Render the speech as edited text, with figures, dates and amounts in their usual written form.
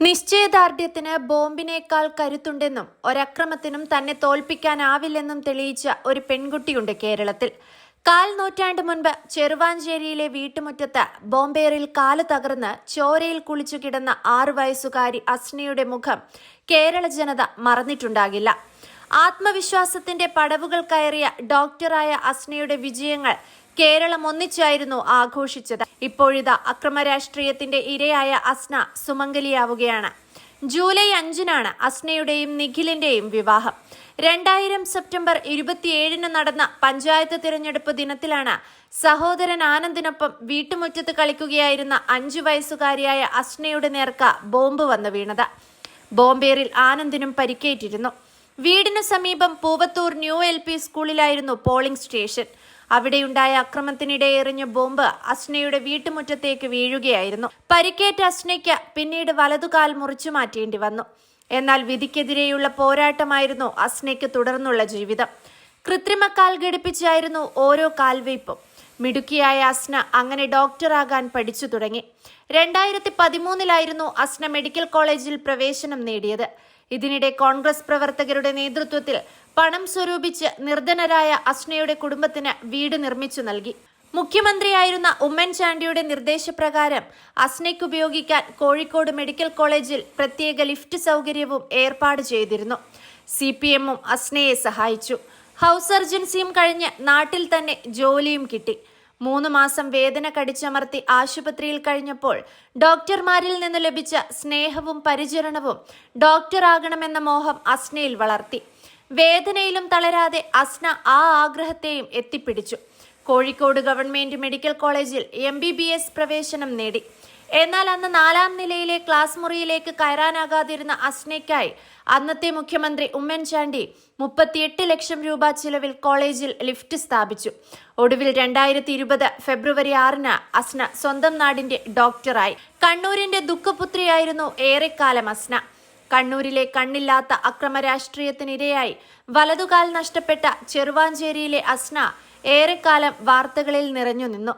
നിശ്ചയദാർഢ്യത്തിന് ബോംബിനേക്കാൾ കരുത്തുണ്ടെന്നും ഒരക്രമത്തിനും തന്നെ തോൽപ്പിക്കാനാവില്ലെന്നും തെളിയിച്ച ഒരു പെൺകുട്ടിയുണ്ട് കേരളത്തിൽ. 1/4 നൂറ്റാണ്ട് മുൻപ് ചെറുവാഞ്ചേരിയിലെ വീട്ടുമുറ്റത്ത് ബോംബേറിൽ കാല് തകർന്ന് ചോരയിൽ കുളിച്ചു കിടന്ന 6 വയസ്സുകാരി അസ്നയുടെ മുഖം കേരള ജനത മറന്നിട്ടുണ്ടാകില്ല. ആത്മവിശ്വാസത്തിന്റെ പടവുകൾ കയറിയ ഡോക്ടറായ അസ്നയുടെ വിജയങ്ങൾ കേരളം ഒന്നിച്ചായിരുന്നു ആഘോഷിച്ചത്. ഇപ്പോഴിതാ അക്രമരാഷ്ട്രീയത്തിന്റെ ഇരയായ അസ്ന സുമംഗലിയാവുകയാണ്. ജൂലൈ 5-നാണ് അസ്നയുടെയും നിഖിലിന്റെയും വിവാഹം. 2000 സെപ്റ്റംബർ 27-ന് നടന്ന പഞ്ചായത്ത് തിരഞ്ഞെടുപ്പ് ദിനത്തിലാണ് സഹോദരൻ ആനന്ദിനൊപ്പം വീട്ടുമുറ്റത്ത് കളിക്കുകയായിരുന്ന 5 വയസ്സുകാരിയായ അസ്നയുടെ നേർക്ക ബോംബ് വന്നു വീണത്. ബോംബേറിൽ ആനന്ദിനും പരിക്കേറ്റിരുന്നു. വീടിനു സമീപം പൂവത്തൂർ ന്യൂ LP സ്കൂളിലായിരുന്നു പോളിംഗ് സ്റ്റേഷൻ. അവിടെയുണ്ടായ അക്രമത്തിനിടെ എറിഞ്ഞ ബോംബ് അസ്നയുടെ വീട്ടുമുറ്റത്തേക്ക് വീഴുകയായിരുന്നു. പരിക്കേറ്റ അസ്നയ്ക്ക് പിന്നീട് വലതുകാൽ മുറിച്ചു മാറ്റേണ്ടി വന്നു. എന്നാൽ വിധിക്കെതിരെയുള്ള പോരാട്ടമായിരുന്നു അസ്നയ്ക്ക് തുടർന്നുള്ള ജീവിതം. കൃത്രിമ കാൽ ഘടിപ്പിച്ചായിരുന്നു ഓരോ കാൽവയ്പും. മിടുക്കിയായ അസ്ന അങ്ങനെ ഡോക്ടറാകാൻ പഠിച്ചു തുടങ്ങി. 2013-ലായിരുന്നു അസ്ന മെഡിക്കൽ കോളേജിൽ പ്രവേശനം നേടിയത്. ഇതിനിടെ കോൺഗ്രസ് പ്രവർത്തകരുടെ നേതൃത്വത്തിൽ പണം സ്വരൂപിച്ച് നിർധനരായ അസ്നയുടെ കുടുംബത്തിന് വീട് നിർമ്മിച്ചു നൽകി. മുഖ്യമന്ത്രിയായിരുന്ന ഉമ്മൻചാണ്ടിയുടെ നിർദ്ദേശപ്രകാരം അസ്നയ്ക്ക് ഉപയോഗിക്കാൻ കോഴിക്കോട് മെഡിക്കൽ കോളേജിൽ പ്രത്യേക ലിഫ്റ്റ് സൗകര്യവും ഏർപ്പാട് ചെയ്തിരുന്നു. CPM-ഉം അസ്നയെ സഹായിച്ചു. ഹൗസ് സർജൻസിയും കഴിഞ്ഞ് നാട്ടിൽ തന്നെ ജോലിയും കിട്ടി. 3 മാസം വേദന കടിച്ചമർത്തി ആശുപത്രിയിൽ കഴിഞ്ഞപ്പോൾ ഡോക്ടർമാരിൽ നിന്ന് ലഭിച്ച സ്നേഹവും പരിചരണവും ഡോക്ടറാകണമെന്ന മോഹം അസ്നയിൽ വളർത്തി. വേദനയിലും തളരാതെ അസ്ന ആ ആഗ്രഹത്തെയും എത്തിപ്പിടിച്ചു. കോഴിക്കോട് ഗവൺമെന്റ് മെഡിക്കൽ കോളേജിൽ MBBS പ്രവേശനം നേടി. എന്നാൽ അന്ന് 4-ാം നിലയിലെ ക്ലാസ് മുറിയിലേക്ക് കയറാനാകാതിരുന്ന അസ്നയ്ക്കായി അന്നത്തെ മുഖ്യമന്ത്രി ഉമ്മൻചാണ്ടി 38 ലക്ഷം രൂപ ചിലവിൽ കോളേജിൽ ലിഫ്റ്റ് സ്ഥാപിച്ചു. ഒടുവിൽ 2020 ഫെബ്രുവരി 6-ന് അസ്ന സ്വന്തം നാടിന്റെ ഡോക്ടറായി. കണ്ണൂരിന്റെ ദുഃഖപുത്രിയായിരുന്നു ഏറെക്കാലം അസ്ന. കണ്ണൂരിലെ കണ്ണില്ലാത്ത അക്രമ രാഷ്ട്രീയത്തിനിരയായി വലതുകാൽ നഷ്ടപ്പെട്ട ചെറുവാഞ്ചേരിയിലെ അസ്ന ഏറെക്കാലം വാർത്തകളിൽ നിറഞ്ഞു നിന്നു.